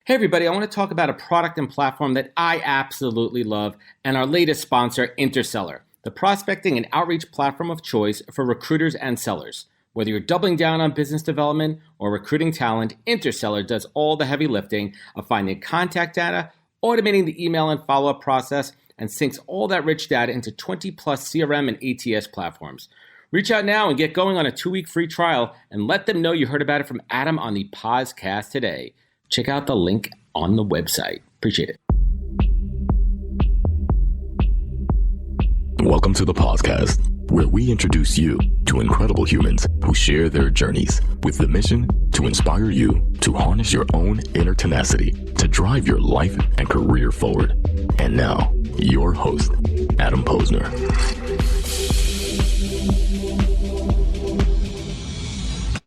Hey everybody, I want to talk about a product and platform that I absolutely love and our latest sponsor, Interseller, the prospecting and outreach platform of choice for recruiters and sellers. Whether you're doubling down on business development or recruiting talent, Interseller does all the heavy lifting of finding contact data, automating the email and follow-up process, and syncs all that rich data into 20 plus CRM and ATS platforms. Reach out now and get going on a 2-week free trial and let them know you heard about it from Adam on the podcast today. Check out the link on the website. Appreciate it. Welcome to the podcast, where we introduce you to incredible humans who share their journeys with the mission to inspire you to harness your own inner tenacity to drive your life and career forward. And now, your host, Adam Posner.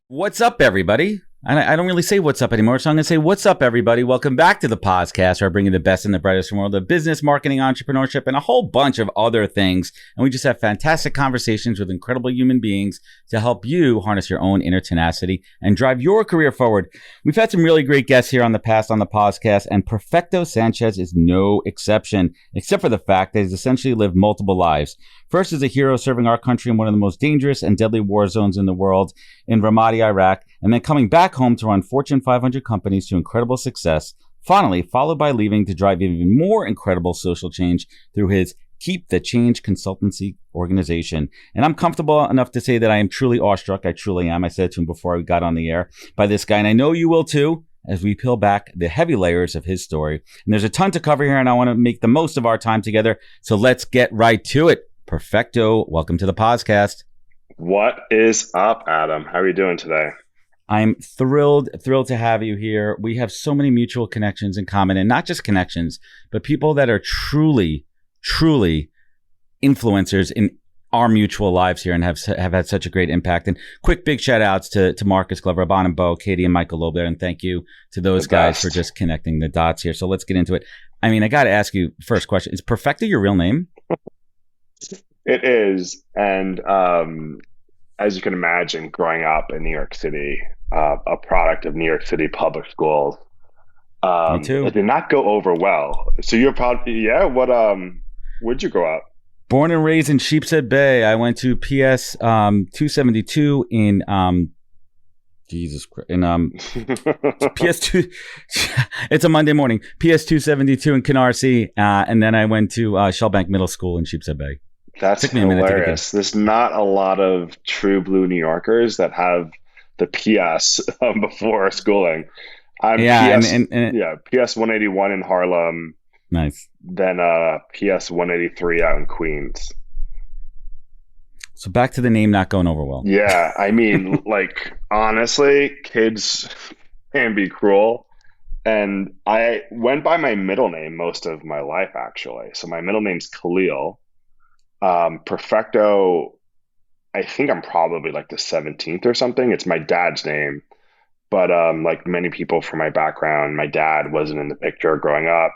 What's up, everybody? I don't really say what's up anymore, so I'm going to say what's up, everybody. Welcome back to the podcast, where I bring you the best and the brightest from the world of business, marketing, entrepreneurship, and a whole bunch of other things. And we just have fantastic conversations with incredible human beings to help you harness your own inner tenacity and drive your career forward. We've had some really great guests here on the past on the podcast, and Perfecto Sanchez is no exception, except for the fact that he's essentially lived multiple lives. First as a hero serving our country in one of the most dangerous and deadly war zones in the world, in Ramadi, Iraq, and then coming back home to run Fortune 500 companies to incredible success, finally followed by leaving to drive even more incredible social change through his Keep the Change consultancy organization. And I'm comfortable enough to say that I am truly awestruck. I truly am. I said to him before we got on the air by this guy, and I know you will too, as we peel back the heavy layers of his story. And there's a ton to cover here, and I want to make the most of our time together. So let's get right to it. Perfecto, welcome to the podcast. What is up, Adam? How are you doing today? I'm thrilled to have you here. We have so many mutual connections in common, and not just connections, but people that are truly influencers in our mutual lives here and have had such a great impact. And quick big shout outs to Marcus Glover, Bon and Bo, Katie and Michael Loeb there. And thank you to those guys for just connecting the dots here. So let's get into it. I mean, I got to ask you first question. Is Perfecto your real name? It is. And as you can imagine, growing up in New York City, a product of New York City public schools, Me too. It did not go over well. So you're probably, where'd you grow up? Born and raised in Sheepshead Bay. I went to PS 272 in Jesus Christ. In PS2. It's a Monday morning. PS 272 in Canarsie, and then I went to Shellbank Middle School in Sheepshead Bay. That's hilarious. There's not a lot of true blue New Yorkers that have the PS before schooling. PS 181 in Harlem. Nice. Then PS 183 out in Queens. So back to the name not going over well. Yeah, I mean, like, honestly, kids can be cruel. And I went by my middle name most of my life, actually. So my middle name's Khalil. Perfecto, I think I'm probably like the 17th or something. It's my dad's name. But like many people from my background, my dad wasn't in the picture growing up.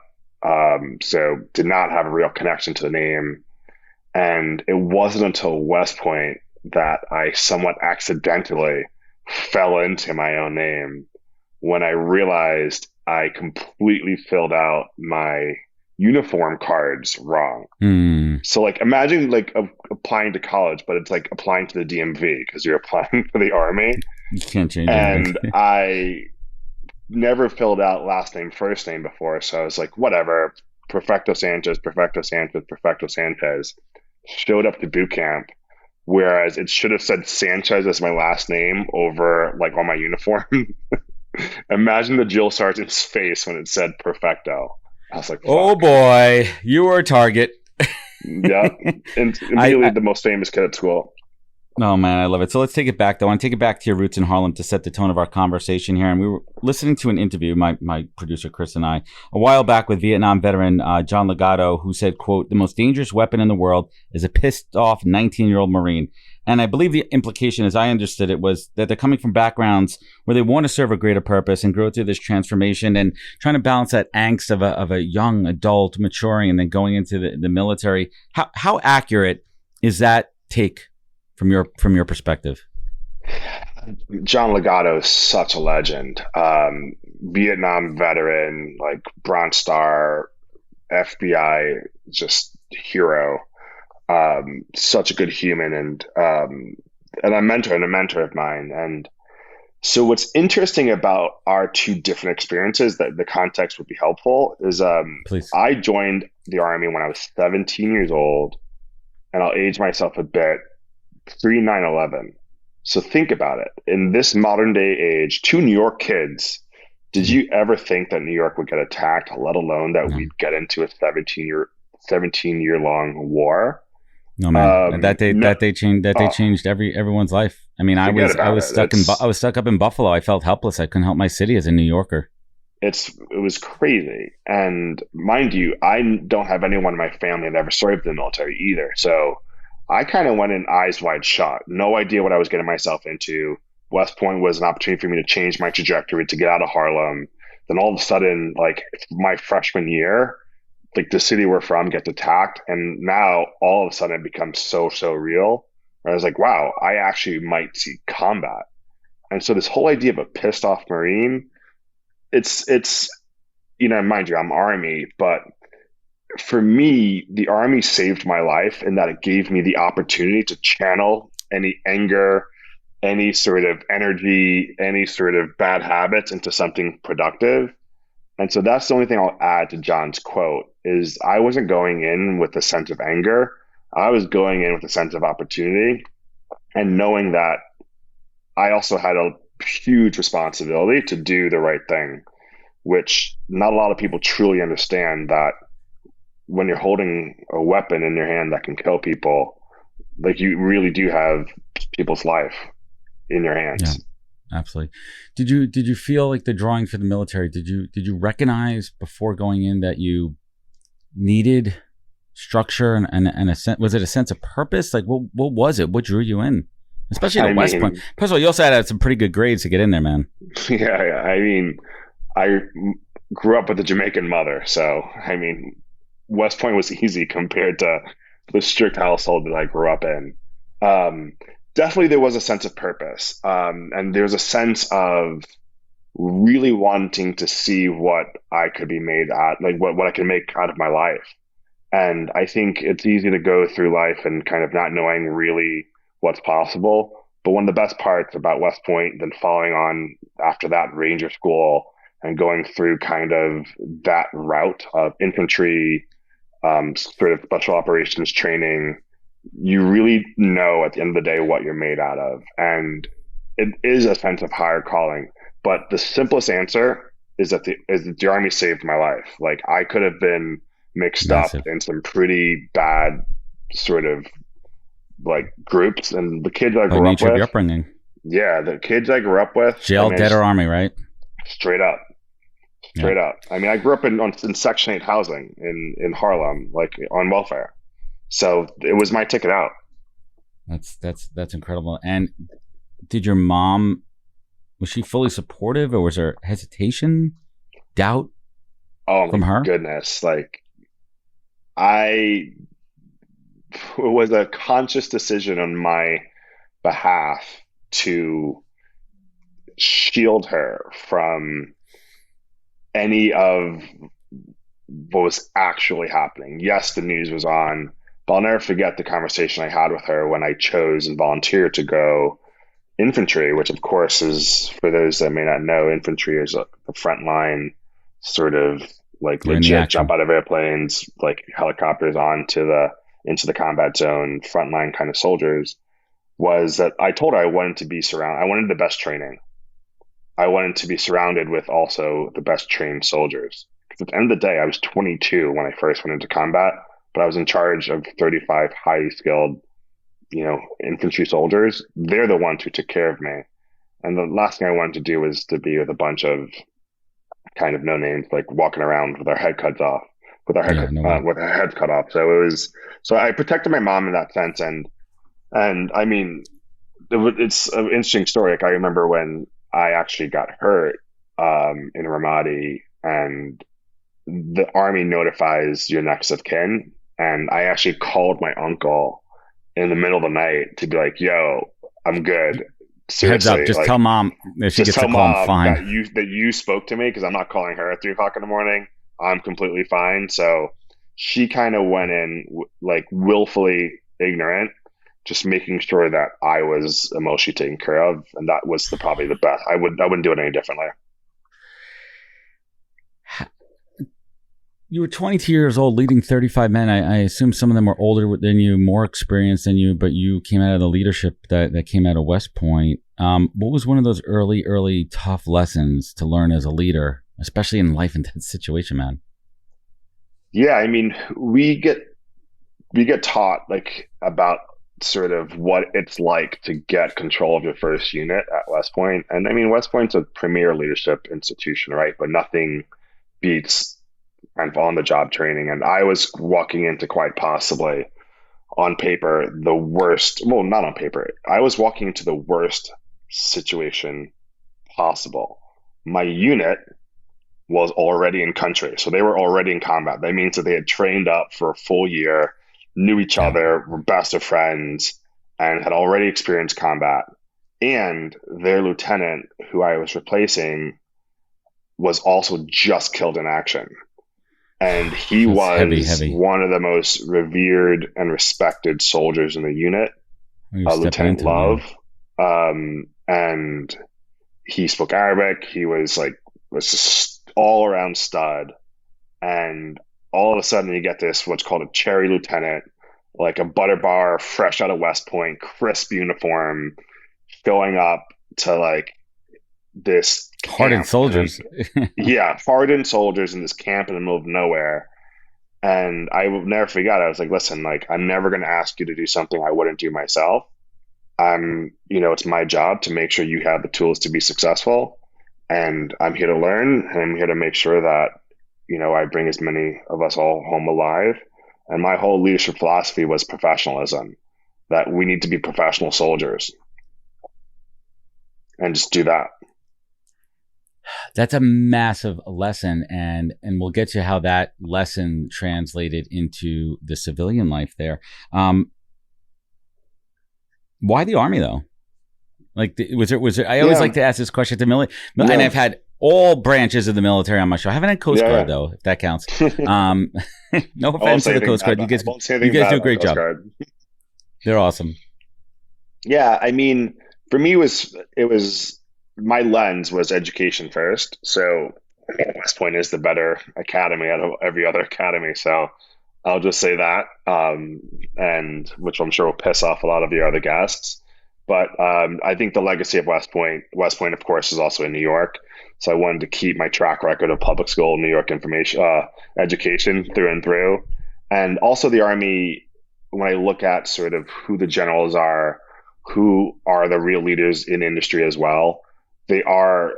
So did not have a real connection to the name. And it wasn't until West Point that I somewhat accidentally fell into my own name when I realized I completely filled out my uniform cards wrong. So like imagine like applying to college, but it's like applying to the DMV because you're applying for the Army. You can't change And I never filled out last name, first name before. So I was like, whatever, Perfecto Sanchez. Showed up to boot camp, whereas it should have said Sanchez as my last name over like on my uniform. Imagine the drill sergeant's face when it said Perfecto. I was like, fuck. Oh boy, you were a target. Yeah. And immediately the most famous kid at school. Oh man, I love it. So let's take it back though. I want to take it back to your roots in Harlem to set the tone of our conversation here. And we were listening to an interview, my producer Chris and I, a while back with Vietnam veteran John Legato, who said, quote, "The most dangerous weapon in the world is a pissed off 19-year-old Marine." And I believe the implication, as I understood it, was that they're coming from backgrounds where they want to serve a greater purpose and grow through this transformation and trying to balance that angst of a young adult maturing and then going into the military. How accurate is that take from your perspective? John Legato is such a legend. Vietnam veteran, like Bronze Star, FBI, just hero. Such a good human, and a mentor of mine. And so, what's interesting about our two different experiences that the context would be helpful is Please. I joined the Army when I was 17 years old, and I'll age myself a bit, pre 9/11. So think about it. In this modern day age, two New York kids, did Mhm. you ever think that New York would get attacked, let alone that No, we'd get into a 17 year long war? no, man. No, That day oh, changed everyone's life. I mean, forget I about was it. stuck I was stuck up in Buffalo. I felt helpless. I couldn't help my city as a New Yorker. It was crazy. And mind you, I don't have anyone in my family that ever served in the military either. So I kind of went in eyes wide shut, no idea what I was getting myself into. West Point was an opportunity for me to change my trajectory, to get out of Harlem. Then all of a sudden, like my freshman year, like the city we're from gets attacked, and now all of a sudden it becomes so real. I was like, wow, I actually might see combat. And so this whole idea of a pissed off Marine, it's mind you, I'm Army, but for me, the Army saved my life in that it gave me the opportunity to channel any anger, any sort of energy, any sort of bad habits into something productive. And so that's the only thing I'll add to John's quote is I wasn't going in with a sense of anger. I was going in with a sense of opportunity and knowing that I also had a huge responsibility to do the right thing, which not a lot of people truly understand that when you're holding a weapon in your hand that can kill people, like you really do have people's life in your Yeah, hands. absolutely. Did you feel like the drawing for the military? Did you recognize before going in that you needed structure and a sense? Was it a sense of purpose? Like what was it? What drew you in? Especially to I West Point. mean, First of all, you also had some pretty good grades to get in there, man. yeah, I mean, I grew up with a Jamaican mother, so I mean, West Point was easy compared to the strict household that I grew up in. Um, Definitely, there was a sense of purpose, and there's a sense of really wanting to see what I could be made at, like what I can make out of my life. And I think it's easy to go through life and kind of not knowing really what's possible. But one of the best parts about West Point, then following on after that Ranger School and going through kind of that route of infantry, sort of special operations training, you really know at the end of the day what you're made out of. And it is a sense of higher calling. But the simplest answer is that the Army saved my life. Like I could have been mixed up Massive. in some pretty bad sort of like groups, and the kids I By grew up nature of your with, upbringing. yeah, the kids I grew up with, I Jail, mean, dead, or army, right? straight up, Yeah. straight up. I mean, I grew up in Section 8 housing in Harlem, like on welfare. So it was my ticket out. That's incredible. And did your mom, was she fully supportive, or was there hesitation, doubt Oh from my her? goodness. Like I it was a conscious decision on my behalf to shield her from any of what was actually happening. Yes, the news was on, but I'll never forget the conversation I had with her when I chose and volunteered to go infantry, which of course is, for those that may not know, infantry is the frontline sort of like You're in the legit jump action. out of airplanes, like helicopters onto the into the combat zone, frontline kind of soldiers. Was that I told her I wanted to be surrounded. I wanted the best training. I wanted to be surrounded with also the best trained soldiers. Because at the end of the day, I was 22 when I first went into combat, but I was in charge of 35 highly skilled, infantry soldiers. They're the ones who took care of me. And the last thing I wanted to do was to be with a bunch of kind of no names, like walking around with our head cuts off, Yeah, no way. with our heads cut off. So I protected my mom in that sense, and I mean, it's an interesting story. Like I remember when I actually got hurt in Ramadi, and the army notifies your next of kin, and I actually called my uncle in the middle of the night to be like, "Yo, I'm good. Heads up, seriously, just like tell mom if she just gets tell a call, I'm mom fine. that you spoke to me because I'm not calling her at 3 o'clock in the morning. I'm completely fine. So she kind of went in like willfully ignorant, just making sure that I was emotionally taken care of, and that was probably the best. I wouldn't do it any differently. You were 22 years old, leading 35 men. I assume some of them were older than you, more experienced than you, but you came out of the leadership that came out of West Point. What was one of those early tough lessons to learn as a leader, especially in life and death situation, man? Yeah, I mean, we get taught like about sort of what it's like to get control of your first unit at West Point. And I mean, West Point's a premier leadership institution, right? But nothing beats kind of on the job training. And I was walking into quite possibly on paper the worst, well, not on paper. I was walking into the worst situation possible. My unit was already in country. So they were already in combat. That means that they had trained up for a full year, knew each Yeah. other, were best of friends, and had already experienced combat. And their lieutenant, who I was replacing, was also just killed in action. And he That's heavy, was heavy. one of the most revered and respected soldiers in the unit, You're stepping Lieutenant into it, Love. man. And he spoke Arabic. He was just all around stud. And all of a sudden, you get this what's called a cherry lieutenant, like a butter bar, fresh out of West Point, crisp uniform, showing up to like this Hardened camp. soldiers. Yeah, hardened soldiers in this camp in the middle of nowhere. And I will never forget. I was like, listen, like, I'm never going to ask you to do something I wouldn't do myself. It's my job to make sure you have the tools to be successful. And I'm here to learn, and I'm here to make sure that, I bring as many of us all home alive. And my whole leadership philosophy was professionalism, that we need to be professional soldiers and just do that. That's a massive lesson, and we'll get to how that lesson translated into the civilian life there. Why the Army though? Like, was there? I always Yeah. like to ask this question to military, and Yeah. I've had all branches of the military on my show. I haven't had Coast Yeah, Guard yeah. though, if that counts. No I won't offense say to the anything Coast Guard. bad. I won't say You anything guys bad do a about great Coast job. Guard. They're awesome. Yeah, I mean, for me, it was my lens was education first. So I mean, West Point is the better academy out of every other academy. So I'll just say that, and which I'm sure will piss off a lot of your other guests. But I think the legacy of West Point, of course, is also in New York. So I wanted to keep my track record of public school, New York information, education through and through. And also the Army, when I look at sort of who the generals are, who are the real leaders in industry as well, they are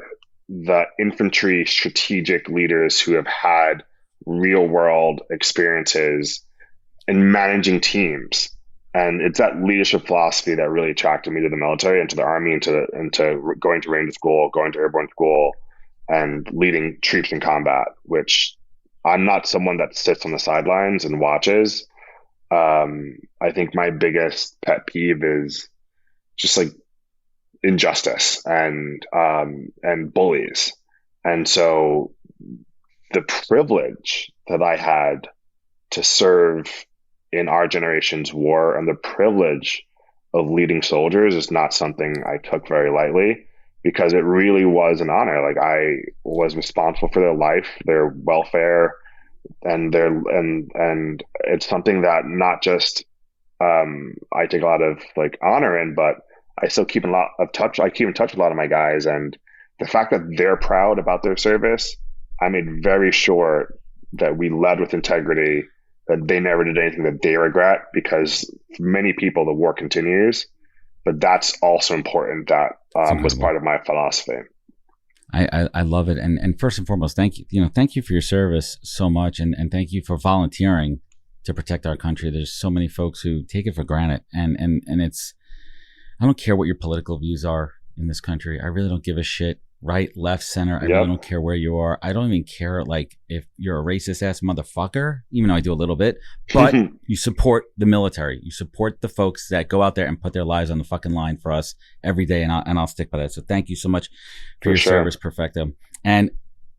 the infantry strategic leaders who have had real world experiences in managing teams. And it's that leadership philosophy that really attracted me to the military and to the Army and to going to Ranger School, going to airborne school, and leading troops in combat, which I'm not someone that sits on the sidelines and watches. I think my biggest pet peeve is just like injustice and bullies. And so the privilege that I had to serve in our generation's war and the privilege of leading soldiers is not something I took very lightly, because it really was an honor. Like, I was responsible for their life, their welfare, and and it's something that not just I take a lot of like honor in, but I still keep a lot of touch. I keep in touch with a lot of my guys, and the fact that they're proud about their service, I made very sure that we led with integrity, that they never did anything that they regret, because for many people the war continues. But that's also important. That was part of my philosophy. I love it, and first and foremost, thank you. Thank you for your service so much, and thank you for volunteering to protect our country. There's so many folks who take it for granted, and it's, I don't care what your political views are in this country. I really don't give a shit. right, left, center. I Yep. really don't care where you are. I don't even care like if you're a racist ass motherfucker, even though I do a little bit. But you support the military. You support the folks that go out there and put their lives on the fucking line for us every day, and I'll stick by that. So thank you so much for your service, Perfecto. And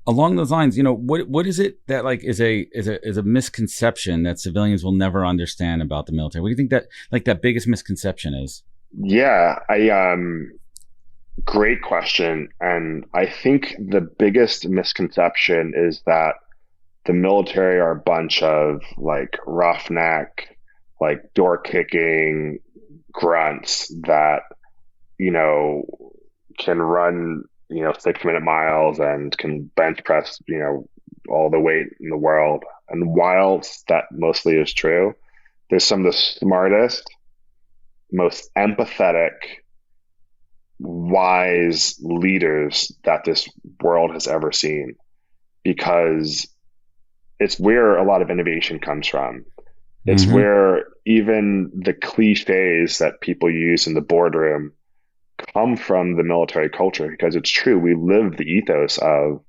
along those lines, what is it that like is a misconception that civilians will never understand about the military? What do you think that like that biggest misconception is? Yeah, great question. And I think the biggest misconception is that the military are a bunch of like roughneck, like door kicking grunts that, can run, 6-minute miles and can bench press, all the weight in the world. And whilst that mostly is true, there's some of the smartest, most empathetic, wise leaders that this world has ever seen, because it's where a lot of innovation comes from. It's where even the cliches that people use in the boardroom come from the military culture, because it's true. We live the ethos of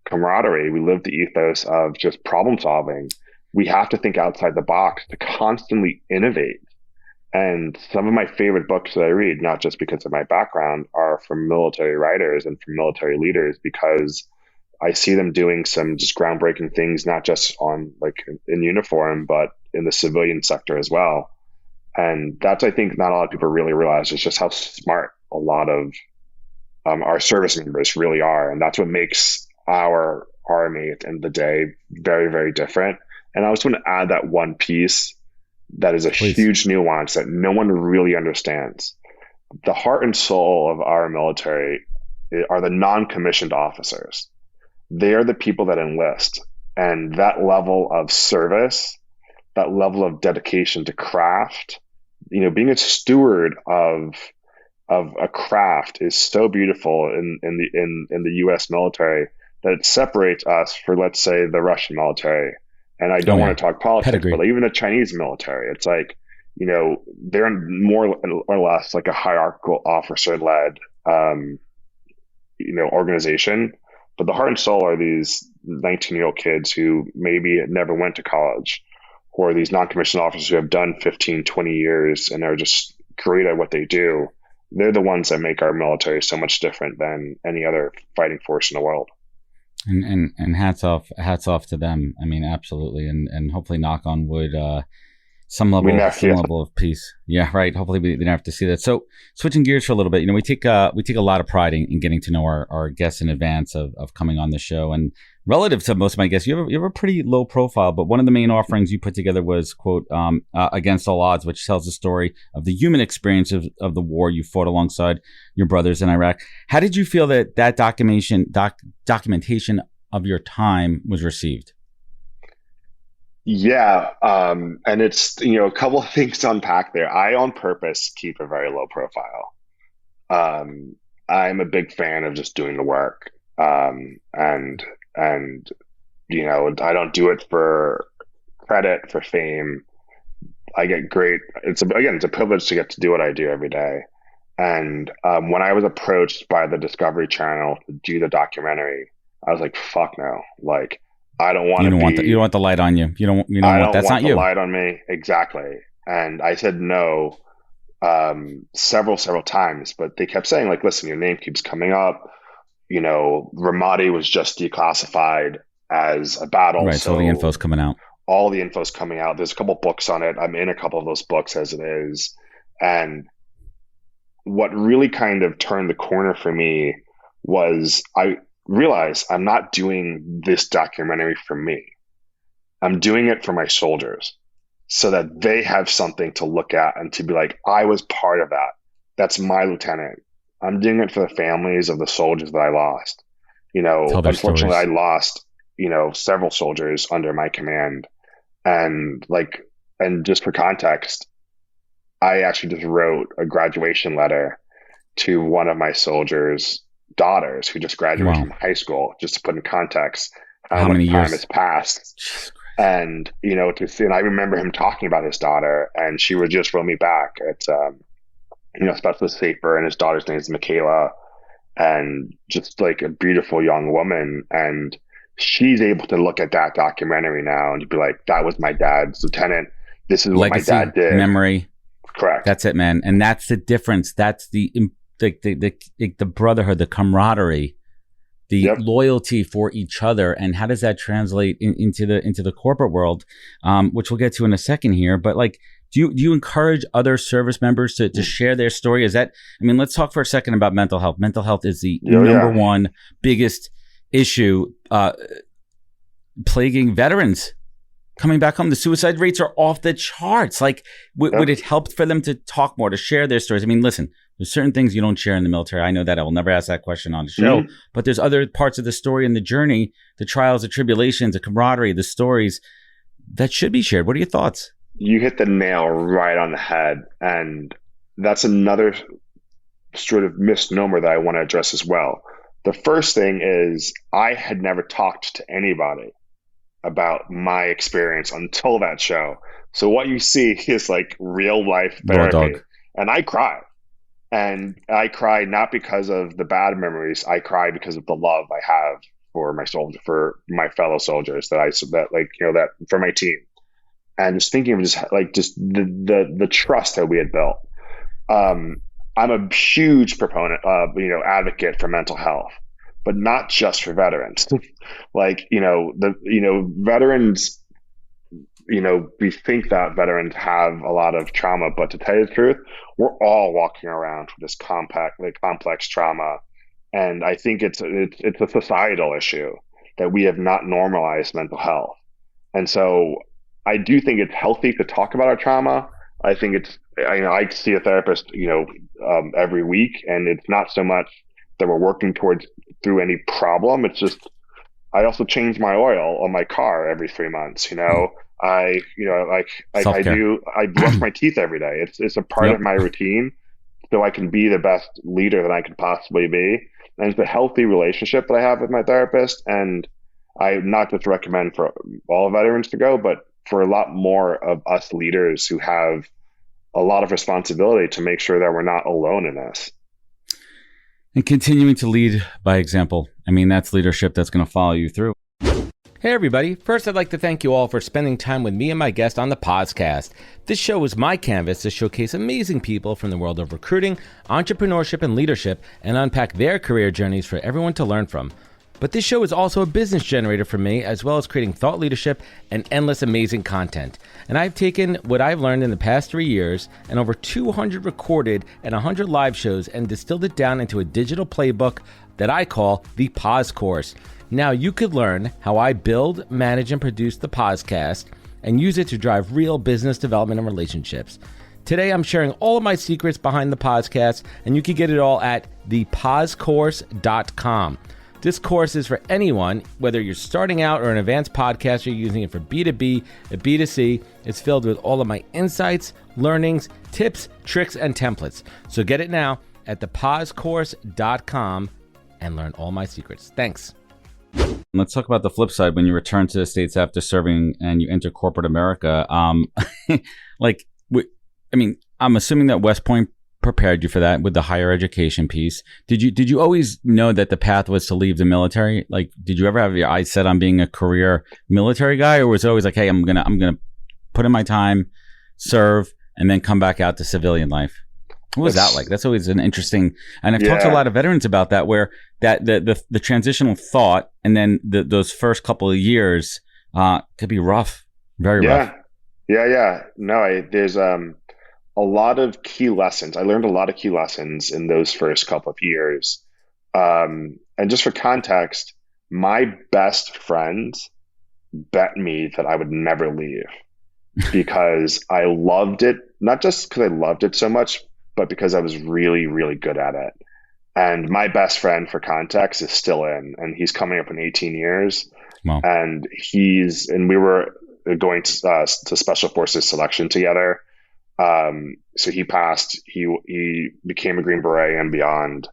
camaraderie. We live the ethos of just problem solving. We have to think outside the box to constantly innovate. And some of my favorite books that I read, not just because of my background, are from military writers and from military leaders, because I see them doing some just groundbreaking things, not just on like in uniform, but in the civilian sector as well. And that's, I think, not a lot of people really realize is just how smart a lot of our service members really are. And that's what makes our Army at the end of the day very, very different. And I just want to add that one piece that is a huge nuance that no one really understands. The heart and soul of our military are the non-commissioned officers. They are the people that enlist. And that level of service, that level of dedication to craft, being a steward of a craft is so beautiful in the U.S. military that it separates us for, let's say, the Russian military. And I don't want to talk politics, Pedigree. but even the Chinese military, it's like, they're more or less like a hierarchical officer-led, organization. But the heart and soul are these 19-year-old kids who maybe never went to college, or these non-commissioned officers who have done 15, 20 years and are just great at what they do. They're the ones that make our military so much different than any other fighting force in the world. And hats off to them. I mean, absolutely. And hopefully, knock on wood, some level of peace. Yeah, right. Hopefully we didn't have to see that. So switching gears for a little bit, we take a lot of pride in getting to know our guests in advance of coming on the show. And relative to most of my guests, you have a pretty low profile, but one of the main offerings you put together was, quote, Against All Odds, which tells the story of the human experience of the war you fought alongside your brothers in Iraq. How did you feel that documentation of your time was received? Yeah. And it's, a couple of things to unpack there. I, on purpose, keep a very low profile. I'm a big fan of just doing the work. And I don't do it for credit, for fame. I get great. It's a privilege to get to do what I do every day. And when I was approached by the Discovery Channel to do the documentary, I was like, fuck no. Like, I don't want to be. You don't want the light on you. You don't I don't that's want not the you. light on me. Exactly. And I said no several times, but they kept saying, like, listen, your name keeps coming up. Ramadi was just declassified as a battle. Right. So all the info's coming out. All the info's coming out. There's a couple books on it. I'm in a couple of those books as it is. And what really kind of turned the corner for me was I realized I'm not doing this documentary for me. I'm doing it for my soldiers so that they have something to look at and to be like, I was part of that. That's my lieutenant. I'm doing it for the families of the soldiers that I lost. Unfortunately, I lost, several soldiers under my command. And just for context, I actually just wrote a graduation letter to one of my soldiers' daughters who just graduated from high school, just to put in context how much time has passed. And, and I remember him talking about his daughter, and she would just wrote me back. specialist safer, and his daughter's name is Michaela, and just like a beautiful young woman. And she's able to look at that documentary now and be like, that was my dad's lieutenant. This is what my Legacy, dad did. memory. Correct. That's it, man. And that's the difference. That's the brotherhood, the camaraderie, the loyalty for each other. And how does that translate into the corporate world, which we'll get to in a second here. But like, do you encourage other service members to share their story? Let's talk for a second about mental health. Mental health is the number one biggest issue plaguing veterans coming back home. The suicide rates are off the charts. Like, would it help for them to talk more, to share their stories? I mean, listen, there's certain things you don't share in the military. I know that. I will never ask that question on the show. Mm-hmm. But there's other parts of the story and the journey, the trials, the tribulations, the camaraderie, the stories that should be shared. What are your thoughts? You hit the nail right on the head. And that's another sort of misnomer that I want to address as well. The first thing is, I had never talked to anybody about my experience until that show. So what you see is like real life therapy. And I cry. And I cry not because of the bad memories. I cry because of the love I have for my soldier, for my fellow soldiers that for my team. And just thinking of just the trust that we had built. I'm a huge proponent of, advocate for mental health, but not just for veterans. Veterans, we think that veterans have a lot of trauma, but to tell you the truth, we're all walking around with this complex trauma. And I think it's a societal issue that we have not normalized mental health. And so I do think it's healthy to talk about our trauma. I think I see a therapist, every week, and it's not so much that we're working through any problem. It's just, I also change my oil on my car every 3 months. I brush my teeth every day. It's a part of my routine, so I can be the best leader that I can possibly be. And it's a healthy relationship that I have with my therapist. And I not just recommend for all veterans to go, but for a lot more of us leaders who have a lot of responsibility to make sure that we're not alone in this. And continuing to lead by example. I mean, that's leadership that's going to follow you through. Hey, everybody. First, I'd like to thank you all for spending time with me and my guest on the podcast. This show is my canvas to showcase amazing people from the world of recruiting, entrepreneurship, and leadership, and unpack their career journeys for everyone to learn from. But this show is also a business generator for me, as well as creating thought leadership and endless amazing content. And I've taken what I've learned in the past 3 years and over 200 recorded and 100 live shows and distilled it down into a digital playbook that I call the Pause Course. Now you could learn how I build, manage, and produce the podcast and use it to drive real business development and relationships. Today, I'm sharing all of my secrets behind the podcast, and you can get it all at thepausecourse.com. This course is for anyone, whether you're starting out or an advanced podcaster using it for B2B and B2C. It's filled with all of my insights, learnings, tips, tricks, and templates. So get it now at thepausecourse.com and learn all my secrets. Thanks. Let's talk about the flip side. When you return to the States after serving and you enter corporate America, I'm assuming that West Point prepared you for that with the higher education piece. Did you always know that the path was to leave the military? Like, did you ever have your eyes set on being a career military guy, or was it always like, hey, I'm gonna put in my time, serve, and then come back out to civilian life? What was that like? That's always an interesting, and I've talked to a lot of veterans about that, where that the transitional thought and then those first couple of years could be rough, very rough. Yeah. No, there's a lot of key lessons. I learned a lot of key lessons in those first couple of years. And just for context, my best friends bet me that I would never leave because I loved it, not just because I loved it so much, but because I was really, really good at it. And my best friend, for context, is still in, and he's coming up in 18 years. Wow. And we were going to Special Forces selection together. So he passed, he became a Green Beret and beyond,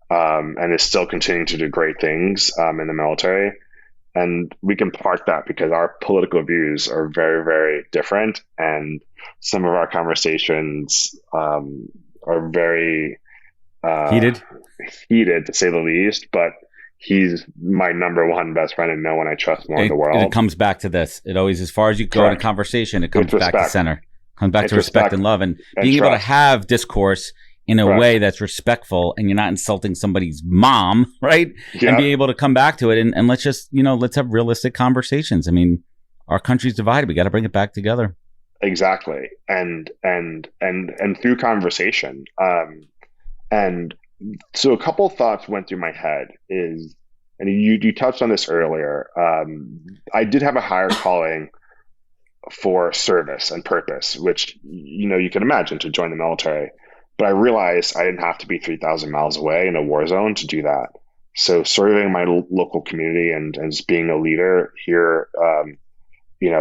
and is still continuing to do great things, in the military. And we can park that because our political views are very, very different. And some of our conversations, are very uh, Heated. heated, to say the least. But he's my number one best friend and no one I trust more in the And it world. comes back to this. It always, as far as you go in a Correct. conversation, it comes It's back to respect. center. Comes back It's to respect respect and love, and and being able to trust. have discourse in a Correct. way that's respectful, and you're not insulting somebody's mom, right? And Yeah, being able to come back to it, and let's just, let's have realistic conversations. I mean, our country's divided. We got to bring it back together. exactly. And through conversation. And so a couple thoughts went through my head is, and you touched on this earlier. I did have a higher calling for service and purpose, which you can imagine, to join the military. But I realized I didn't have to be 3,000 miles away in a war zone to do that. So serving my local community and just being a leader here,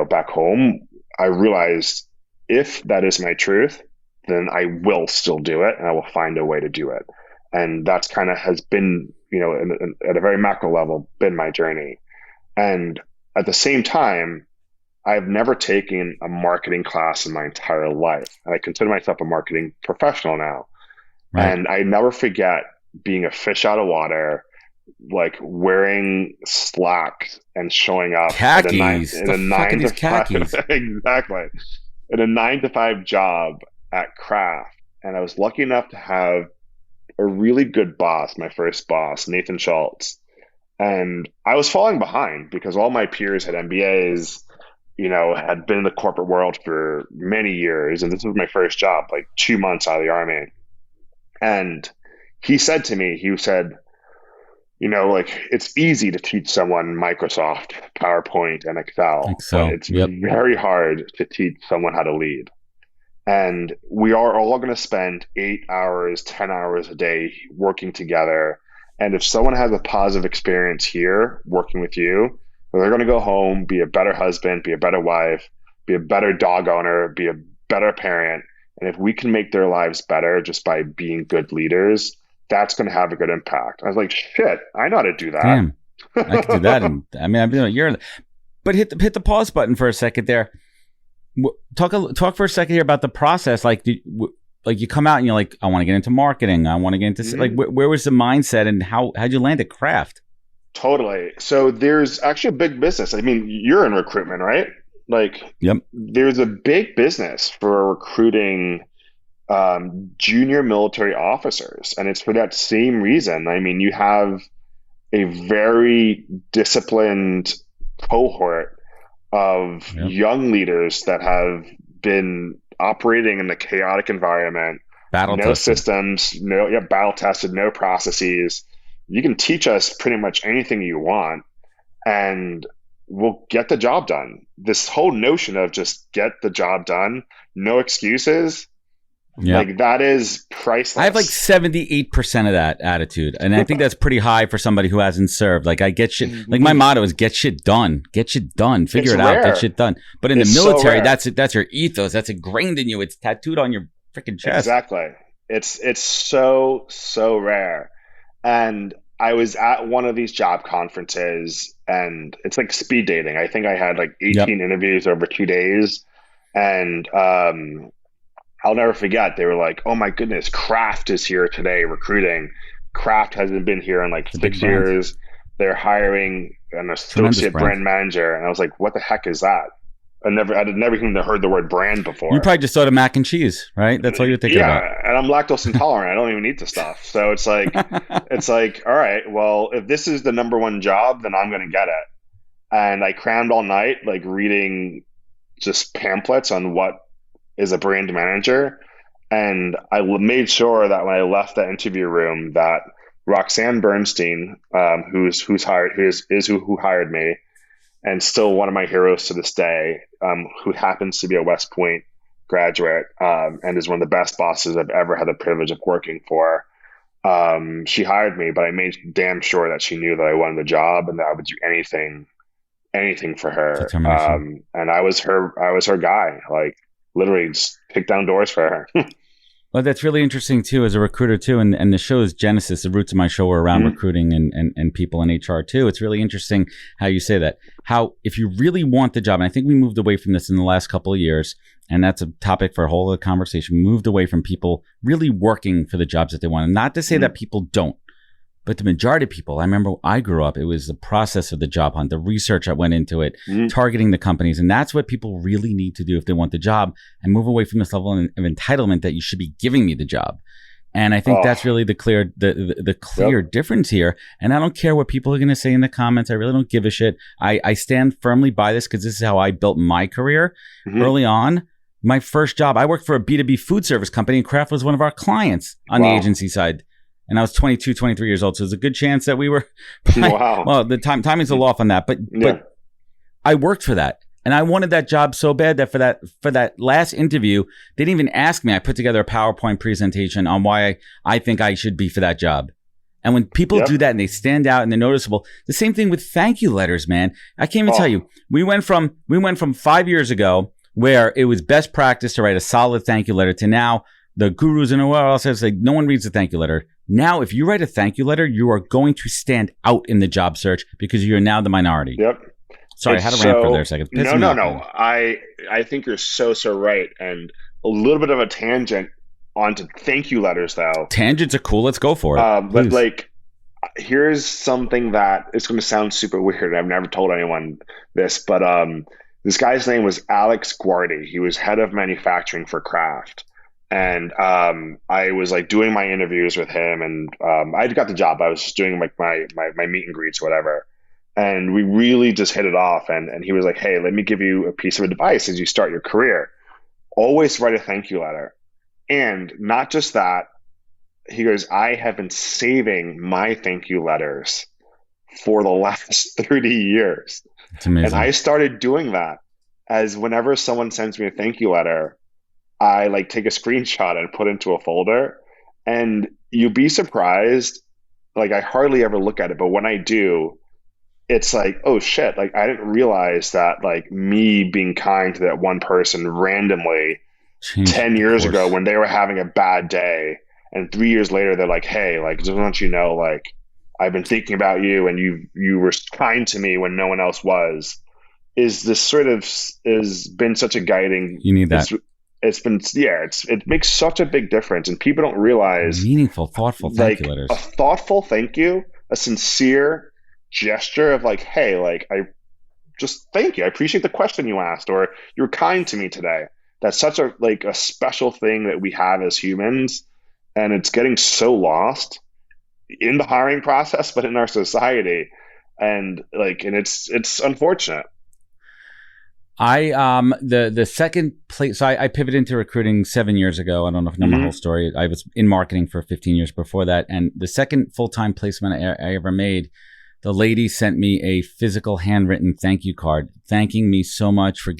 back home, I realized if that is my truth, then I will still do it and I will find a way to do it. And that's kind of has been, at a very macro level, been my journey. And at the same time, I've never taken a marketing class in my entire life. And I consider myself a marketing professional now. Right. And I never forget being a fish out of water, like wearing slacks and showing up Khakis. in a The fuck are nine these to five, khakis? exactly, in a 9 to 5 job at Kraft. And I was lucky enough to have a really good boss, my first boss, Nathan Schultz. And I was falling behind because all my peers had MBAs, had been in the corporate world for many years. And this was my first job, like 2 months out of the army. And he said to me, like, it's easy to teach someone Microsoft, PowerPoint, and Excel, but So, it's yep. very hard to teach someone how to lead. And we are all going to spend 8 hours, 10 hours a day working together. And if someone has a positive experience here working with you, they're going to go home, be a better husband, be a better wife, be a better dog owner, be a better parent. And if we can make their lives better just by being good leaders, that's going to have a good impact. I was like, shit, I know how to do that. Damn, I could do that. And I mean, I've been a year. But hit the pause button for a second there. Talk for a second here about the process. Like, you come out and you're like, I want to get into marketing. I want to get into like, where was the mindset and how'd you land at Kraft? Totally. So there's actually a big business. I mean, you're in recruitment, right? Like, Yep. There's a big business for recruiting junior military officers, and it's for that same reason. I mean, you have a very disciplined cohort of young leaders that have been operating in a chaotic environment, Battle no tested. systems, battle tested, no processes. You can teach us pretty much anything you want, and we'll get the job done. This whole notion of just get the job done, no excuses, like that is priceless. I have like 78% of that attitude. And I think that's pretty high for somebody who hasn't served. Like, I get shit. Like, my motto is get shit done. Get shit done. Figure it out. Get shit done. But in the military, that's your ethos. That's ingrained in you. It's tattooed on your freaking chest. Exactly. It's so rare. And I was at one of these job conferences, and it's like speed dating. I think I had like 18 interviews over 2 days. And I'll never forget, they were like, oh my goodness, Kraft is here today recruiting. Kraft hasn't been here in like 6 years. They're hiring an associate brand manager. And I was like, what the heck is that? I'd never even heard the word brand before. You probably just thought of mac and cheese, right? That's all you're thinking about. Yeah, and I'm lactose intolerant. I don't even eat the stuff. So it's like, all right, well, if this is the number one job, then I'm going to get it. And I crammed all night, like reading just pamphlets on what is a brand manager. And I made sure that when I left the interview room, that Roxanne Bernstein, who hired me, and still one of my heroes to this day, who happens to be a West Point graduate, and is one of the best bosses I've ever had the privilege of working for. She hired me, but I made damn sure that she knew that I wanted the job and that I would do anything for her. And I was her guy, like literally just kick down doors for her. Well, that's really interesting too, as a recruiter too, and the show's genesis, the roots of my show are around recruiting and people in HR too. It's really interesting how you say that. How if you really want the job, and I think we moved away from this in the last couple of years, and that's a topic for a whole other conversation. We moved away from people really working for the jobs that they want. And not to say that people don't, but the majority of people, I remember I grew up, it was the process of the job hunt, the research that went into it, targeting the companies. And that's what people really need to do if they want the job, and move away from this level of entitlement that you should be giving me the job. And I think that's really the clear difference here. And I don't care what people are going to say in the comments. I really don't give a shit. I stand firmly by this because this is how I built my career early on. My first job, I worked for a B2B food service company, and Kraft was one of our clients on the agency side. And I was 22, 23 years old. So there's a good chance that we were, well, the timing's a little off on that, but I worked for that. And I wanted that job so bad that for that last interview, they didn't even ask me. I put together a PowerPoint presentation on why I think I should be for that job. And when people do that and they stand out and they're noticeable, the same thing with thank you letters, man. I can't even tell you. We went from 5 years ago where it was best practice to write a solid thank you letter to now the gurus in the world says like no one reads a thank you letter. Now, if you write a thank you letter, you are going to stand out in the job search because you're now the minority. Yep. Sorry, I had a rant for there a second. No. I think you're so right. And a little bit of a tangent onto thank you letters, though. Tangents are cool. Let's go for it. But like, here's something that it's going to sound super weird. I've never told anyone this, but this guy's name was Alex Guardi. He was head of manufacturing for Kraft. And I was like doing my interviews with him, and I got the job. I was just doing like my meet and greets or whatever. And we really just hit it off. And he was like, hey, let me give you a piece of advice as you start your career. Always write a thank you letter. And not just that, he goes, I have been saving my thank you letters for the last 30 years. It's amazing. And I started doing that as whenever someone sends me a thank you letter, I like take a screenshot and put into a folder. And you'd be surprised. Like I hardly ever look at it, but when I do, it's like, oh shit, like I didn't realize that like me being kind to that one person randomly 10 years ago when they were having a bad day, and 3 years later they're like, hey, like just want you to know, like I've been thinking about you and you were kind to me when no one else was, is this sort of has been such a guiding. You need that. It makes such a big difference, and people don't realize meaningful, thoughtful thank you letters. A thoughtful thank you, a sincere gesture of like, hey, like I just thank you. I appreciate the question you asked, or you were kind to me today. That's such a special thing that we have as humans, and it's getting so lost in the hiring process, but in our society, and it's unfortunate. The second place, so I pivoted into recruiting 7 years ago. I don't know if you know my whole story. I was in marketing for 15 years before that. And the second full-time placement I ever made, the lady sent me a physical handwritten thank you card, thanking me so much for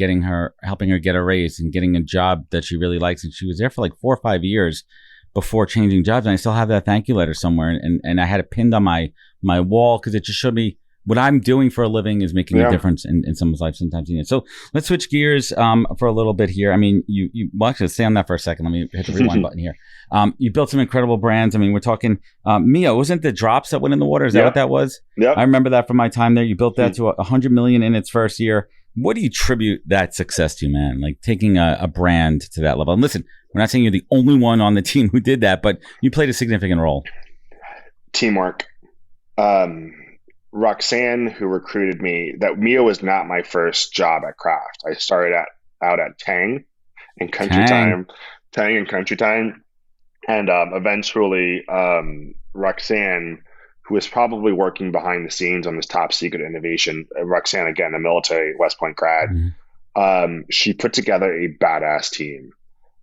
helping her get a raise and getting a job that she really likes. And she was there for like 4 or 5 years before changing jobs. And I still have that thank you letter somewhere. And I had it pinned on my wall because it just showed me what I'm doing for a living is making a difference in someone's life sometimes. So let's switch gears for a little bit here. I mean, well, actually, stay on that for a second. Let me hit the rewind button here. You built some incredible brands. I mean, we're talking Mio. Wasn't the drops that went in the water? Is that what that was? Yeah. I remember that from my time there. You built that to $100 million in its first year. What do you attribute that success to, man? Like taking a brand to that level. And listen, we're not saying you're the only one on the team who did that, but you played a significant role. Teamwork. Roxanne, who recruited me, that Mio was not my first job at Kraft. I started out at Tang and Country Time, and eventually Roxanne, who was probably working behind the scenes on this top secret innovation. Roxanne, again, a military West Point grad. She put together a badass team,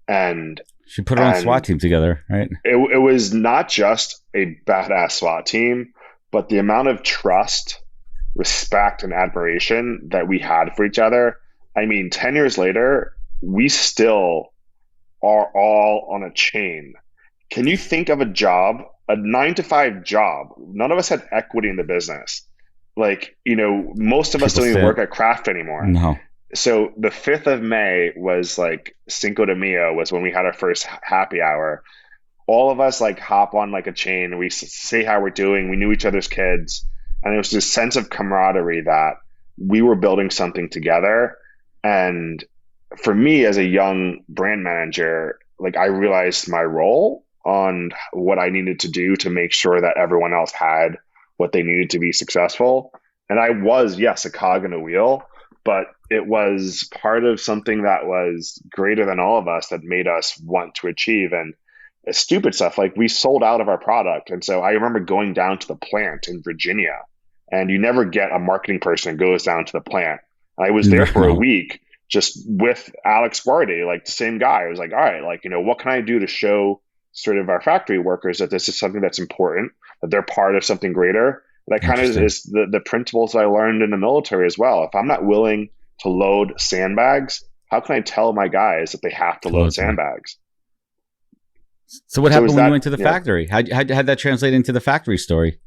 and she put her own SWAT team together, right? It was not just a badass SWAT team, but the amount of trust, respect, and admiration that we had for each other. I mean, 10 years later, we still are all on a chain. Can you think of a job, a 9-to-5 job? None of us had equity in the business. Like, most of us don't even work at Kraft anymore. No. so the 5th of May was like Cinco de Mayo was when we had our first happy hour. All of us like hop on like a chain. We say how we're doing. We knew each other's kids, and it was this sense of camaraderie that we were building something together. And for me, as a young brand manager, like I realized my role on what I needed to do to make sure that everyone else had what they needed to be successful. And I was, yes, a cog in a wheel, but it was part of something that was greater than all of us that made us want to achieve. And stupid stuff like we sold out of our product. And so I remember going down to the plant in Virginia, and you never get a marketing person that goes down to the plant. I was there for a No. week just with Alex Barty, like the same guy. I was like, all right, like, what can I do to show sort of our factory workers that this is something that's important, that they're part of something greater? That kind of Interesting. is the principles I learned in the military as well. If I'm not willing to load sandbags, how can I tell my guys that they have to load Totally. sandbags? So what So is happened when you that, went to the factory? How'd that translate into the factory story?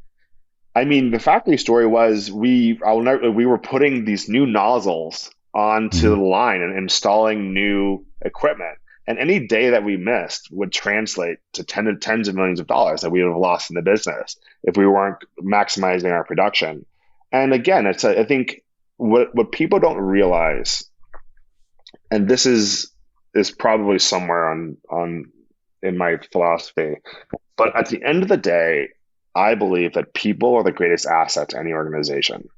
I mean, the factory story was we were putting these new nozzles onto Mhm. the line and installing new equipment. And any day that we missed would translate to tens of millions of dollars that we would have lost in the business if we weren't maximizing our production. And again, I think what people don't realize, and this is probably somewhere on in my philosophy, but at the end of the day, I believe that people are the greatest asset to any organization.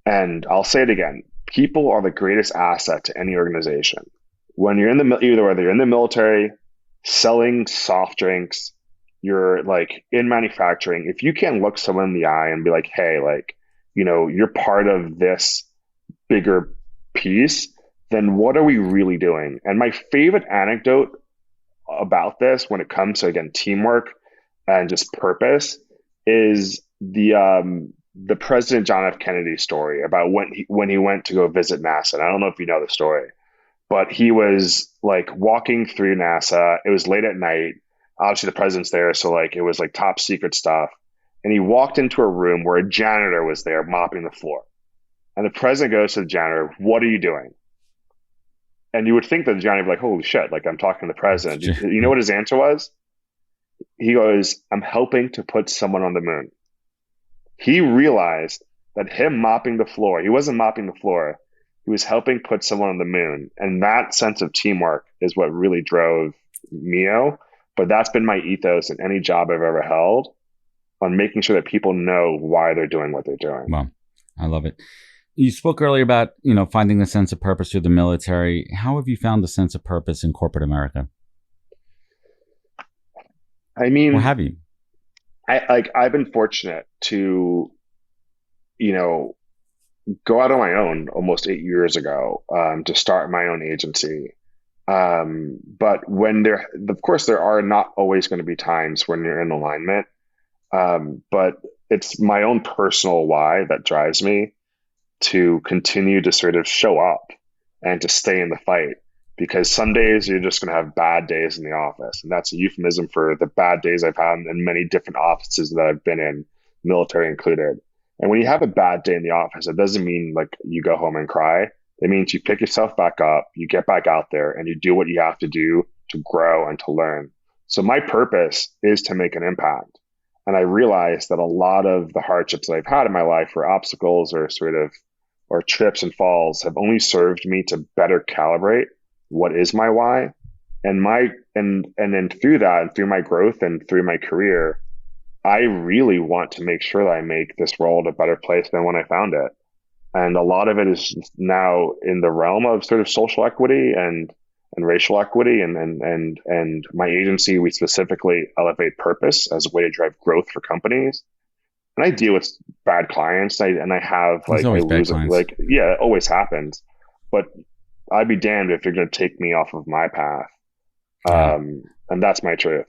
And I'll say it again, people are the greatest asset to any organization. When you're in the either whether you're in the military, selling soft drinks, you're like in manufacturing, if you can't look someone in the eye and be like, hey, like, you're part of this bigger piece, then what are we really doing? And my favorite anecdote about this when it comes to, again, teamwork and just purpose is the President John F. Kennedy story about when he went to go visit NASA. And I don't know if you know the story, but he was like walking through NASA. It was late at night. Obviously, the president's there, so like it was like top secret stuff. And he walked into a room where a janitor was there mopping the floor. And the president goes to the janitor, "What are you doing?" And you would think that the janitor would be like, "Holy shit!" Like I'm talking to the president. You know what his answer was? He goes, "I'm helping to put someone on the moon." He realized that him mopping the floor, he wasn't mopping the floor, he was helping put someone on the moon. And that sense of teamwork is what really drove Mio. But that's been my ethos in any job I've ever held, on making sure that people know why they're doing what they're doing. Well, I love it. You spoke earlier about, finding the sense of purpose through the military. How have you found the sense of purpose in corporate America? I Or mean, have you? I've been fortunate to, you know, go out on my own almost 8 years ago, to start my own agency. But of course, there are not always going to be times when you're in alignment. But it's my own personal why that drives me to continue to sort of show up and to stay in the fight. Because some days you're just going to have bad days in the office. And that's a euphemism for the bad days I've had in many different offices that I've been in, military included. And when you have a bad day in the office, it doesn't mean like you go home and cry. It means you pick yourself back up, you get back out there, and you do what you have to do to grow and to learn. So my purpose is to make an impact. And I realized that a lot of the hardships that I've had in my life, or obstacles or trips and falls, have only served me to better calibrate what is my why. And then through that and through my growth and through my career, I really want to make sure that I make this world a better place than when I found it. And a lot of it is now in the realm of sort of social equity and racial equity, and my agency, we specifically elevate purpose as a way to drive growth for companies. And I deal with bad clients, and I have There's like I always bad lose clients. like yeah, it always happens. But I'd be damned if you're going to take me off of my path. Yeah. And that's my truth.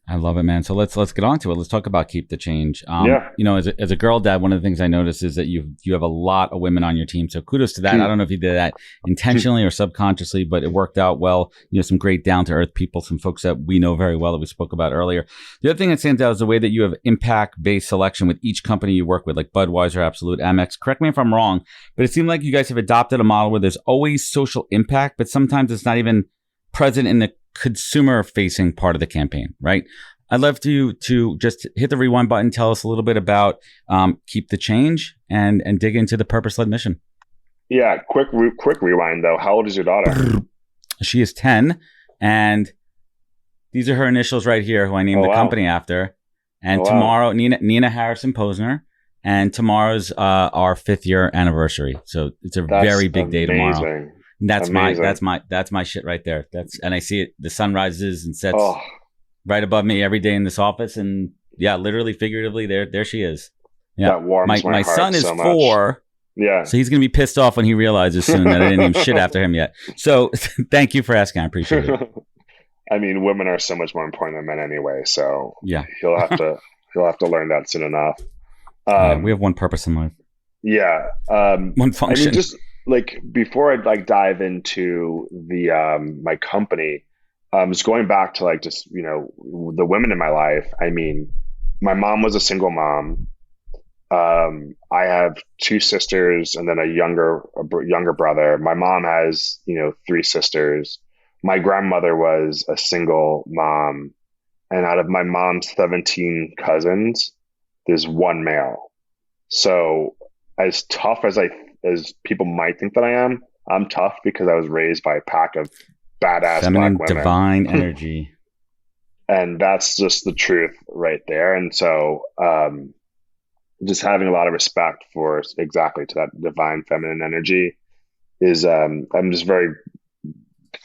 I love it, man. So let's get on to it. Let's talk about keep the change. Yeah. As a girl dad, one of the things I noticed is that you have a lot of women on your team. So kudos to that. I don't know if you did that intentionally or subconsciously, but it worked out well. Some great down to earth people, some folks that we know very well that we spoke about earlier. The other thing that stands out is the way that you have impact based selection with each company you work with, like Budweiser, Absolute, Amex. Correct me if I'm wrong, but it seemed like you guys have adopted a model where there's always social impact, but sometimes it's not even present in the consumer facing part of the campaign, right? I'd love to just hit the rewind button, tell us a little bit about keep the change and dig into the purpose-led mission. Yeah, quick rewind though. How old is your daughter? She is 10, and these are her initials right here, who I named the company after. And tomorrow, Nina Harrison Posner, and tomorrow's our 5th year anniversary. So it's a very big day tomorrow. That's my shit right there. And I see it. The sun rises and sets right above me every day in this office, and literally, figuratively, there she is. Yeah, that warms my heart son is so 4. Yeah, so he's gonna be pissed off when he realizes soon that I didn't name shit after him yet. So thank you for asking. I appreciate it. I mean, women are so much more important than men anyway. So yeah, he'll have to learn that soon enough. We have one purpose in life. Yeah, one function. I mean, just like before I dive into the my company, just going back to the women in my life. I mean, my mom was a single mom. I have 2 sisters and then a younger brother. My mom has 3 sisters. My grandmother was a single mom, and out of my mom's 17 cousins, there's 1 male. So as tough as people might think that I am, I'm tough because I was raised by a pack of badass feminine, black women. Divine energy. And that's just the truth right there. And so just having a lot of respect for exactly to that divine feminine energy is I'm just very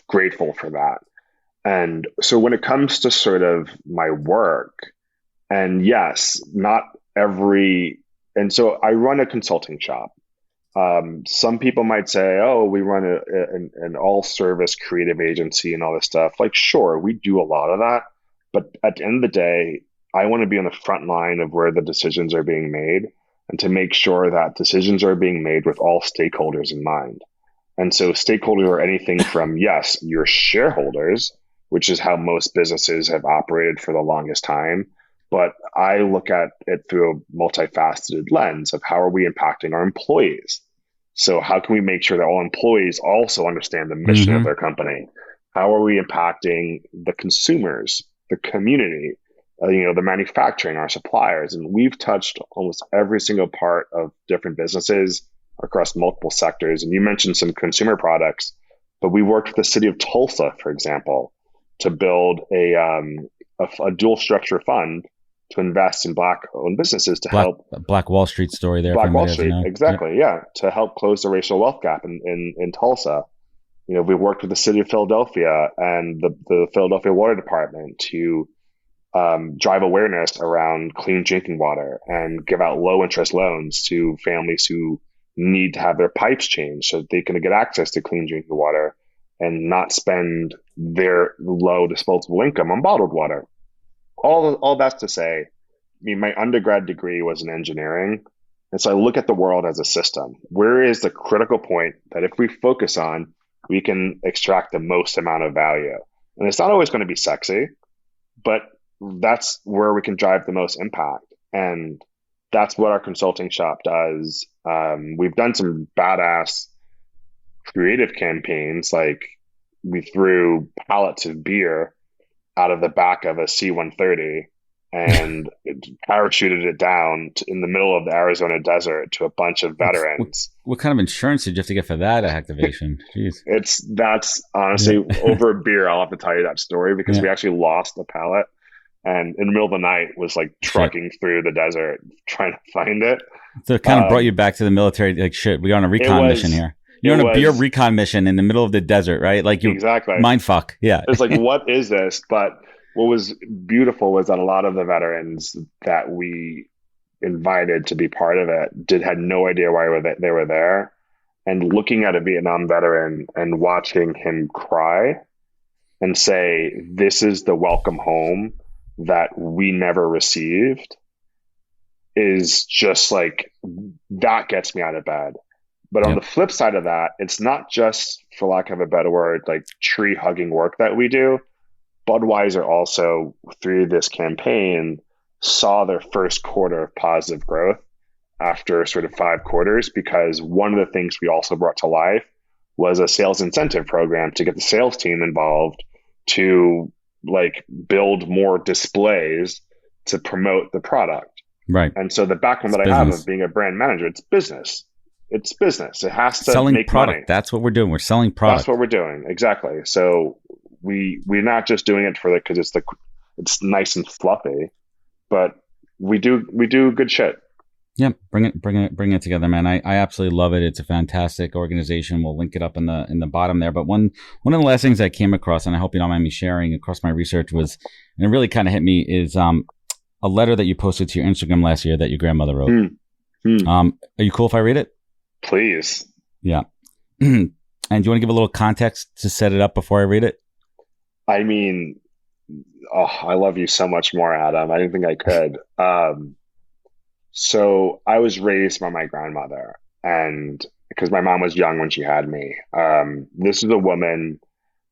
grateful for that. And so when it comes to sort of my work, and yes, not every, and so I run a consulting shop. Some people might say, oh, we run an all service creative agency and all this stuff. Like, sure, we do a lot of that. But at the end of the day, I want to be on the front line of where the decisions are being made and to make sure that decisions are being made with all stakeholders in mind. And so stakeholders are anything from, yes, your shareholders, which is how most businesses have operated for the longest time. But I look at it through a multifaceted lens of how are we impacting our employees? So how can we make sure that all employees also understand the mission of their company? How are we impacting the consumers, the community, the manufacturing, our suppliers? And we've touched almost every single part of different businesses across multiple sectors. And you mentioned some consumer products, but we worked with the city of Tulsa, for example, to build a dual structure fund to invest in Black-owned businesses to help. Black Wall Street story there. Black Wall Street, exactly, yeah, to help close the racial wealth gap in Tulsa. We worked with the city of Philadelphia and the Philadelphia Water Department to drive awareness around clean drinking water and give out low interest loans to families who need to have their pipes changed so that they can get access to clean drinking water and not spend their low disposable income on bottled water. All that's to say, I mean, my undergrad degree was in engineering. And so I look at the world as a system. Where is the critical point that if we focus on, we can extract the most amount of value? And it's not always going to be sexy, but that's where we can drive the most impact. And that's what our consulting shop does. We've done some badass creative campaigns, like we threw pallets of beer out of the back of a C-130 and parachuted it down in the middle of the Arizona desert to a bunch of veterans. What kind of insurance did you have to get for that activation? Jeez. That's honestly over a beer. I'll have to tell you that story because we actually lost the pallet. And in the middle of the night was like trucking through the desert trying to find it. So it kind of brought you back to the military. Like, shit, we're on a recon mission here. You're on a beer recon mission in the middle of the desert, right? Like, you exactly mind fuck. Yeah. It's like, what is this? But what was beautiful was that a lot of the veterans that we invited to be part of it had no idea why they were there. And looking at a Vietnam veteran and watching him cry and say, this is the welcome home that we never received is just like, that gets me out of bed. But on Yep. the flip side of that, it's not just, for lack of a better word, like tree hugging work that we do. Budweiser also, through this campaign, saw their first quarter of positive growth after sort of 5 quarters, because one of the things we also brought to life was a sales incentive program to get the sales team involved to like build more displays to promote the product. Right. And so the background It's that I have business. of being a brand manager, it's business. It's business. It has to Selling make product. money. That's what we're doing. We're selling That's product. what we're doing. Exactly. So we're not just doing it for because it's nice and fluffy, but we do good shit. Yeah, bring it together, man. I absolutely love it. It's a fantastic organization. We'll link it up in the bottom there. But one of the last things I came across, and I hope you don't mind me sharing across my research, was, and it really kind of hit me, is a letter that you posted to your Instagram last year that your grandmother wrote. Are you cool if I read it? Please. Yeah. And do you want to give a little context to set it up before I read it? I mean, I love you so much more, Adam. I didn't think I could. So I was raised by my grandmother, and because my mom was young when she had me. This is a woman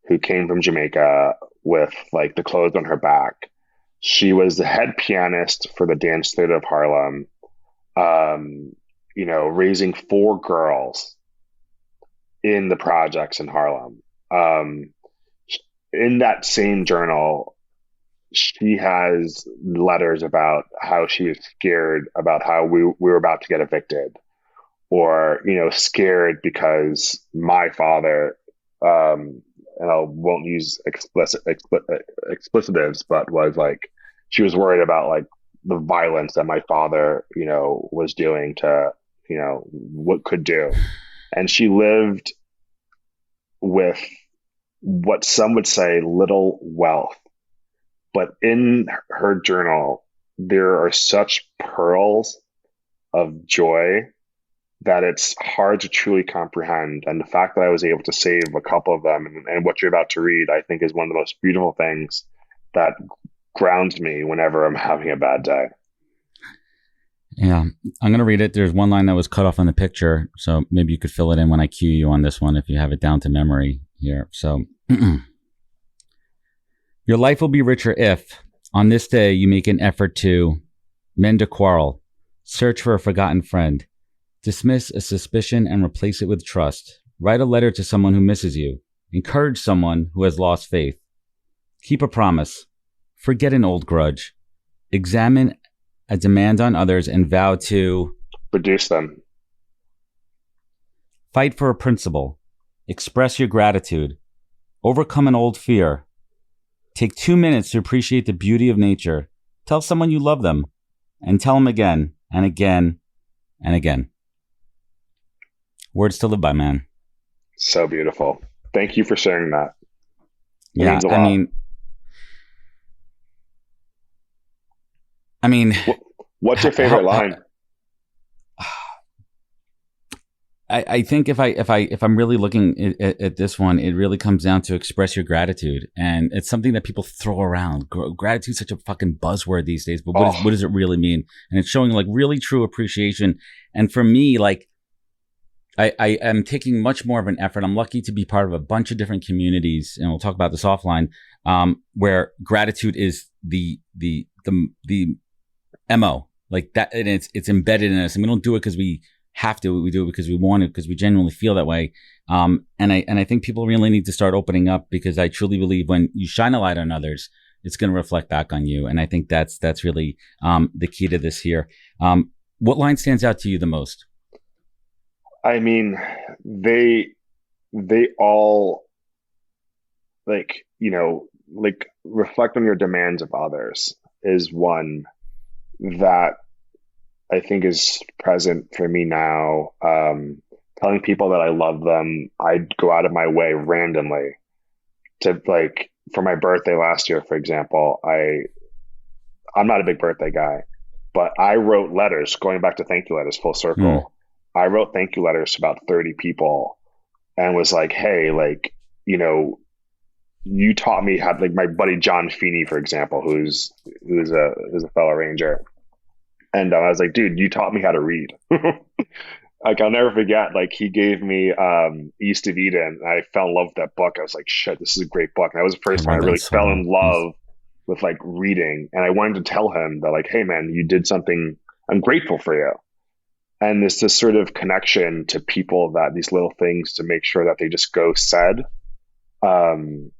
who came from Jamaica with like the clothes on her back. She was the head pianist for the Dance Theater of Harlem, raising 4 girls in the projects in Harlem. In that same journal, she has letters about how she was scared about how we were about to get evicted, or, scared because my father, and I won't use explicitives, but was like, she was worried about like the violence that my father, was doing to, what could do. And she lived with what some would say little wealth. But in her journal, there are such pearls of joy that it's hard to truly comprehend. And the fact that I was able to save a couple of them, and what you're about to read, I think is one of the most beautiful things that grounds me whenever I'm having a bad day. Yeah, I'm going to read it. There's one line that was cut off on the picture, so maybe you could fill it in when I cue you on this one if you have it down to memory here. So, your life will be richer if, on this day, you make an effort to mend a quarrel, search for a forgotten friend, dismiss a suspicion and replace it with trust, write a letter to someone who misses you, encourage someone who has lost faith, keep a promise, forget an old grudge, examine a demand on others and vow to reduce them, fight for a principle, express your gratitude, overcome an old fear, take 2 minutes to appreciate the beauty of nature, tell someone you love them, and tell them again and again and again. Words to live by, man. So beautiful. Thank you for sharing that. It means a lot. I mean, what's your favorite line? I think if I'm really looking at this one, it really comes down to express your gratitude, and it's something that people throw around. Gratitude is such a fucking buzzword these days, but what does it really mean? And it's showing like really true appreciation. And for me, like I am taking much more of an effort. I'm lucky to be part of a bunch of different communities, and we'll talk about this offline, where gratitude is the MO, like that, and it's embedded in us, and we don't do it because we have to. We do it because we want it, because we genuinely feel that way. And I think people really need to start opening up, because I truly believe when you shine a light on others, it's going to reflect back on you. And I think that's really the key to this here. What line stands out to you the most? I mean, they all like reflect on your demands of others is one that I think is present for me now. Telling people that I love them. I'd go out of my way randomly to, like, for my birthday last year, for example, I'm not a big birthday guy, but I wrote letters, going back to thank you letters, full circle. I wrote thank you letters to about 30 people and was like, hey, like, you taught me how, like my buddy John Feeney, for example, who's a fellow Ranger. And I was like, dude, you taught me how to read. Like, I'll never forget, like, he gave me East of Eden, and I fell in love with that book. I was like, shit, this is a great book. And that was the first time I really fell in love with, like, reading. And I wanted to tell him that, like, hey, man, you did something, I'm grateful for you. And it's this sort of connection to people, that these little things to make sure that they just go said. And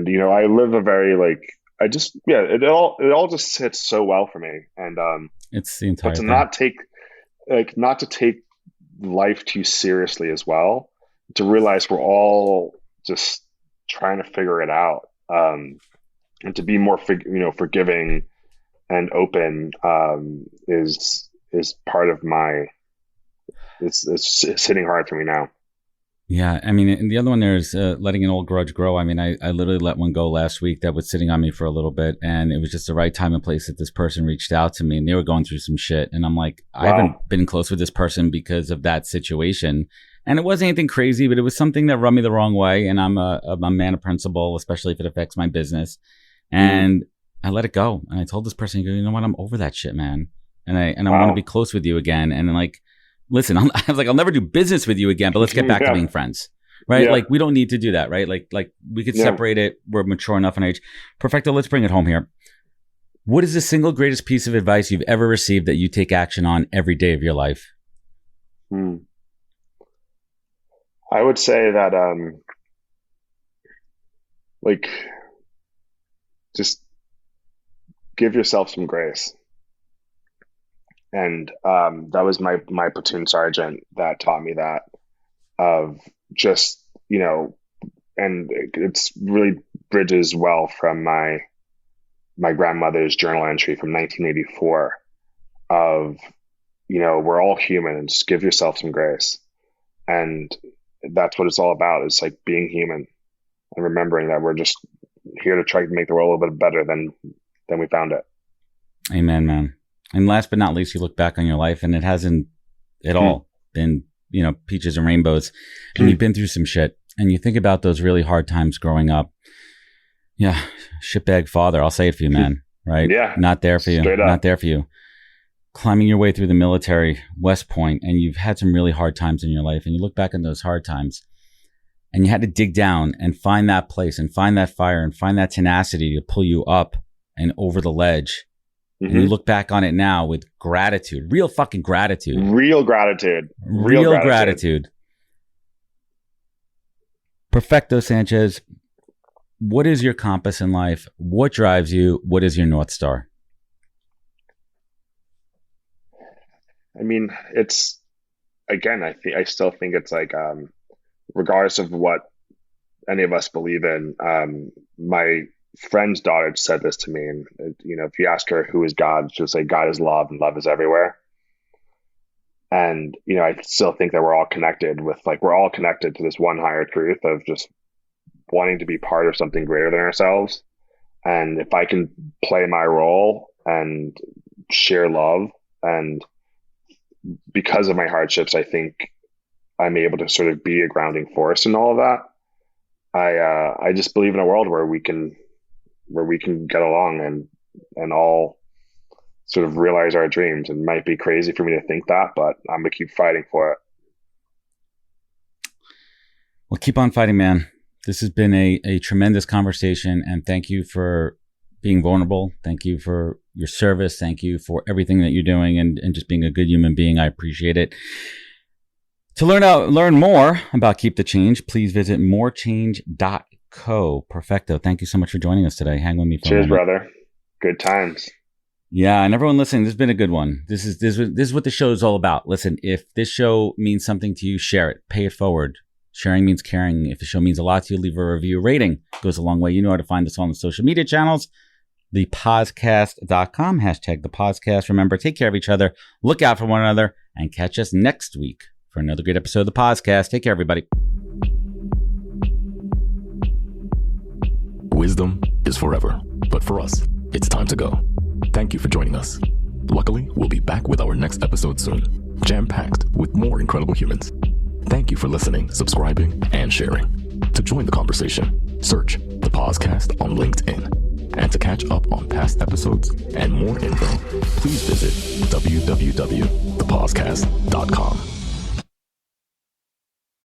you know, I live a very, like, I just, yeah, it all just sits so well for me. And it's the entire but to thing. not to take life too seriously as well, to realize we're all just trying to figure it out, and to be more forgiving and open, is part of my, it's hitting hard for me now. Yeah, I mean, and the other one there is letting an old grudge grow. I mean, I literally let one go last week that was sitting on me for a little bit, and it was just the right time and place that this person reached out to me, and they were going through some shit. And I'm like, I haven't been close with this person because of that situation. And it wasn't anything crazy, but it was something that rubbed me the wrong way. And I'm a man of principle, especially if it affects my business. And I let it go. And I told this person, you know what, I'm over that shit, man. And I want to be close with you again. And like, listen, I was like, I'll never do business with you again, but let's get back to being friends, right? Yeah. Like, we don't need to do that, right? Like we could separate it. We're mature enough in age. Perfecto, let's bring it home here. What is the single greatest piece of advice you've ever received that you take action on every day of your life? I would say that, like, just give yourself some grace. And that was my platoon sergeant that taught me that, of just, you know, and it's really bridges well from my grandmother's journal entry from 1984 of, you know, we're all human, and just give yourself some grace. And that's what it's all about. It's like being human and remembering that we're just here to try to make the world a little bit better than we found it. Amen, man. And last but not least, you look back on your life, and it hasn't at all been, you know, peaches and rainbows. And you've been through some shit. And you think about those really hard times growing up. Yeah, shitbag father. I'll say it for you, man. Right? Yeah. Not there for you. Not there for you. Climbing your way through the military, West Point, and you've had some really hard times in your life. And you look back on those hard times, and you had to dig down and find that place and find that fire and find that tenacity to pull you up and over the ledge. And you look back on it now with gratitude, real fucking gratitude. Real gratitude. Perfecto, Sanchez. What is your compass in life? What drives you? What is your North Star? I mean, it's, again, I still think it's like, regardless of what any of us believe in, my friend's daughter said this to me, and you know, if you ask her who is God, she'll say God is love, and love is everywhere. And you know, I still think that we're all connected to this one higher truth of just wanting to be part of something greater than ourselves. And if I can play my role and share love, and because of my hardships, I think I'm able to sort of be a grounding force in all of that. I just believe in a world where we can get along and all sort of realize our dreams. It might be crazy for me to think that, but I'm gonna keep fighting for it. Well, keep on fighting, man. This has been a tremendous conversation, and thank you for being vulnerable. Thank you for your service. Thank you for everything that you're doing, and just being a good human being. I appreciate it. To learn more about Keep the Change, please visit morechange.co. Perfecto. Thank you so much for joining us today. Hang with me for Cheers, brother. Good times. Yeah, and everyone listening, this has been a good one. This is what the show is all about. Listen, if this show means something to you, share it. Pay it forward. Sharing means caring. If the show means a lot to you, leave a review. Rating goes a long way. You know how to find us on the social media channels. thepodcast.com, #thepodcast. Remember, take care of each other, look out for one another, and catch us next week for another great episode of the podcast. Take care, everybody. Wisdom is forever, but for us, it's time to go. Thank you for joining us. Luckily, we'll be back with our next episode soon, jam-packed with more incredible humans. Thank you for listening, subscribing, and sharing. To join the conversation, search The Podcast on LinkedIn. And to catch up on past episodes and more info, please visit www.thepodcast.com.